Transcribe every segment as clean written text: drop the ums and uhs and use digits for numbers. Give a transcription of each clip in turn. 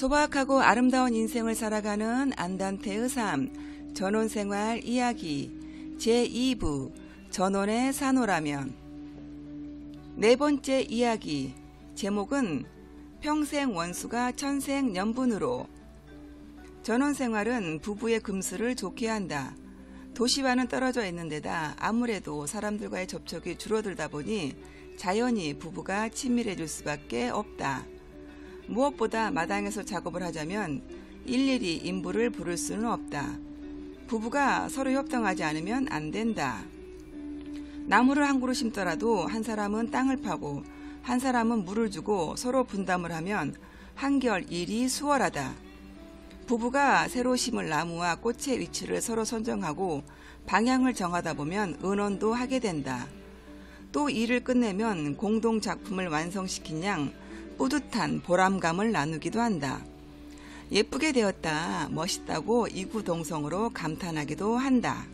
소박하고 아름다운 인생을 살아가는 안단테의 삶, 전원생활 이야기 제2부 전원의 산호라면. 네 번째 이야기, 제목은 평생 원수가 천생연분으로. 전원생활은 부부의 금슬을 좋게 한다. 도시와는 떨어져 있는 데다 아무래도 사람들과의 접촉이 줄어들다 보니 자연히 부부가 친밀해질 수밖에 없다. 무엇보다 마당에서 작업을 하자면 일일이 인부를 부를 수는 없다. 부부가 서로 협동하지 않으면 안 된다. 나무를 한 그루 심더라도 한 사람은 땅을 파고 한 사람은 물을 주고 서로 분담을 하면 한결 일이 수월하다. 부부가 새로 심을 나무와 꽃의 위치를 서로 선정하고 방향을 정하다 보면 의논도 하게 된다. 또 일을 끝내면 공동 작품을 완성시킨 양 뿌듯한 보람감을 나누기도 한다. 예쁘게 되었다, 멋있다고 이구동성으로 감탄하기도 한다.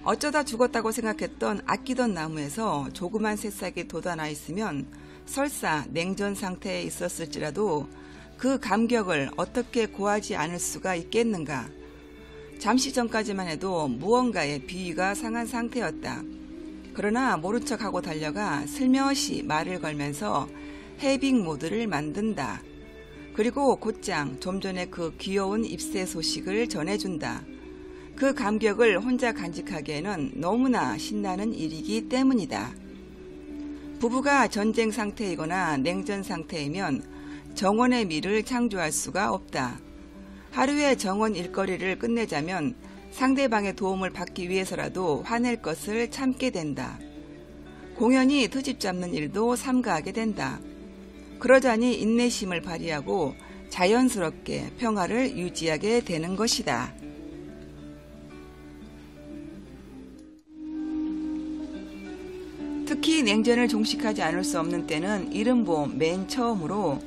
어쩌다 죽었다고 생각했던 아끼던 나무에서 조그만 새싹이 돋아나 있으면 설사 냉전 상태에 있었을지라도 그 감격을 어떻게 고하지 않을 수가 있겠는가. 잠시 전까지만 해도 무언가의 비위가 상한 상태였다. 그러나 모른 척하고 달려가 슬며시 말을 걸면서 헤빙 모드를 만든다. 그리고 곧장 좀 전에 그 귀여운 입새 소식을 전해준다. 그 감격을 혼자 간직하기에는 너무나 신나는 일이기 때문이다. 부부가 전쟁 상태이거나 냉전 상태이면 정원의 미를 창조할 수가 없다. 하루의 정원 일거리를 끝내자면 상대방의 도움을 받기 위해서라도 화낼 것을 참게 된다. 공연히 트집 잡는 일도 삼가하게 된다. 그러자니 인내심을 발휘하고 자연스럽게 평화를 유지하게 되는 것이다. 특히 냉전을 종식하지 않을 수 없는 때는 이른 봄 맨 처음으로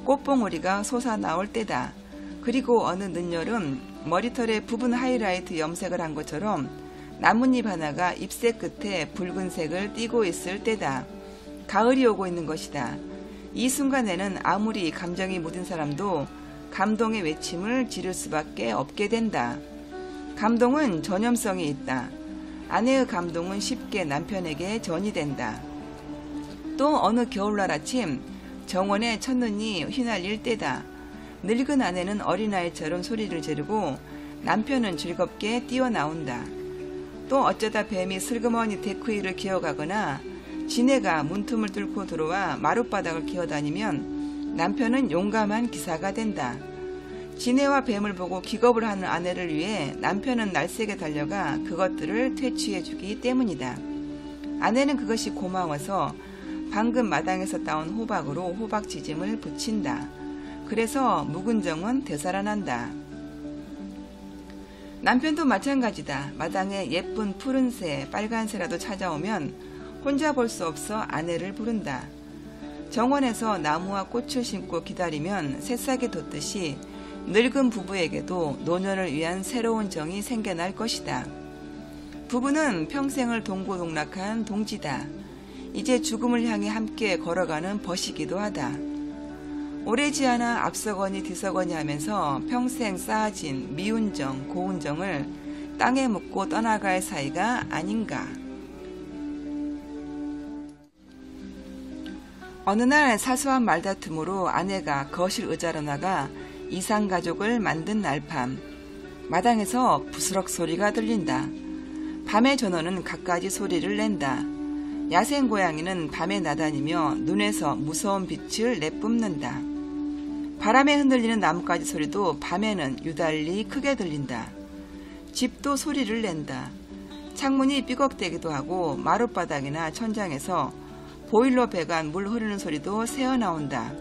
꽃봉오리가 솟아나올 때다. 그리고 어느 늦여름 머리털에 부분 하이라이트 염색을 한 것처럼 나뭇잎 하나가 잎새 끝에 붉은색을 띠고 있을 때다. 가을이 오고 있는 것이다. 이 순간에는 아무리 감정이 무딘 사람도 감동의 외침을 지를 수밖에 없게 된다. 감동은 전염성이 있다. 아내의 감동은 쉽게 남편에게 전이된다. 또 어느 겨울날 아침 정원에 첫눈이 휘날릴 때다. 늙은 아내는 어린아이처럼 소리를 지르고 남편은 즐겁게 뛰어나온다. 또 어쩌다 뱀이 슬그머니 데크위를 기어가거나 지네가 문틈을 뚫고 들어와 마룻바닥을 기어다니면 남편은 용감한 기사가 된다. 지네와 뱀을 보고 기겁을 하는 아내를 위해 남편은 날쌔게 달려가 그것들을 퇴치해주기 때문이다. 아내는 그것이 고마워서 방금 마당에서 따온 호박으로 호박지짐을 붙인다. 그래서 묵은 정은 되살아난다. 남편도 마찬가지다. 마당에 예쁜 푸른새, 빨간새라도 찾아오면 혼자 볼 수 없어 아내를 부른다. 정원에서 나무와 꽃을 심고 기다리면 새싹이 돋듯이 늙은 부부에게도 노년을 위한 새로운 정이 생겨날 것이다. 부부는 평생을 동고동락한 동지다. 이제 죽음을 향해 함께 걸어가는 벗이기도 하다. 오래지 않아 앞서거니 뒤서거니 하면서 평생 쌓아진 미운 정, 고운 정을 땅에 묻고 떠나갈 사이가 아닌가. 어느 날 사소한 말다툼으로 아내가 거실 의자로 나가 이상가족을 만든 날밤, 마당에서 부스럭 소리가 들린다. 밤의 전원은 갖가지 소리를 낸다. 야생 고양이는 밤에 나다니며 눈에서 무서운 빛을 내뿜는다. 바람에 흔들리는 나뭇가지 소리도 밤에는 유달리 크게 들린다. 집도 소리를 낸다. 창문이 삐걱대기도 하고 마룻바닥이나 천장에서 보일러 배관 물 흐르는 소리도 새어나온다.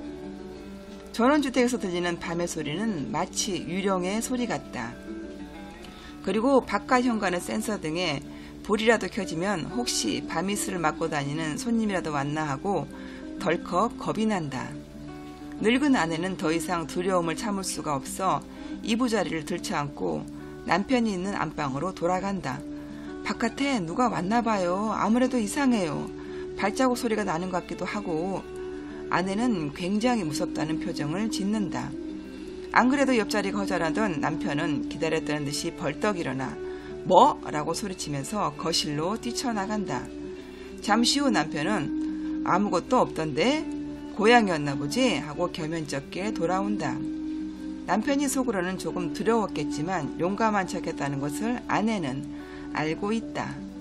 전원주택에서 들리는 밤의 소리는 마치 유령의 소리 같다. 그리고 바깥 현관의 센서 등에 불이라도 켜지면 혹시 밤이슬을 맞고 다니는 손님이라도 왔나 하고 덜컥 겁이 난다. 늙은 아내는 더 이상 두려움을 참을 수가 없어 이부자리를 들쳐안고 남편이 있는 안방으로 돌아간다. 바깥에 누가 왔나 봐요. 아무래도 이상해요. 발자국 소리가 나는 것 같기도 하고. 아내는 굉장히 무섭다는 표정을 짓는다. 안 그래도 옆자리 거절하던 남편은 기다렸다는 듯이 벌떡 일어나 뭐? 라고 소리치면서 거실로 뛰쳐나간다. 잠시 후 남편은 아무것도 없던데? 고양이였나 보지? 하고 겸연쩍게 돌아온다. 남편이 속으로는 조금 두려웠겠지만 용감한 척했다는 것을 아내는 알고 있다.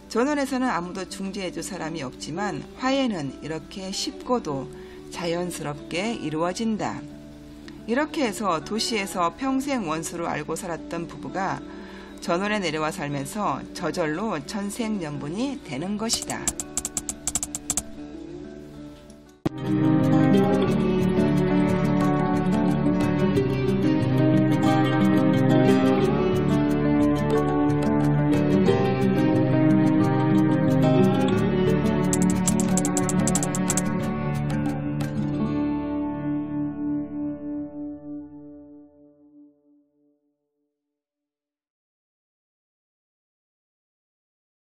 전원에서는 아무도 중재해줄 사람이 없지만 화해는 이렇게 쉽고도 자연스럽게 이루어진다. 이렇게 해서 도시에서 평생 원수로 알고 살았던 부부가 전원에 내려와 살면서 저절로 천생연분이 되는 것이다.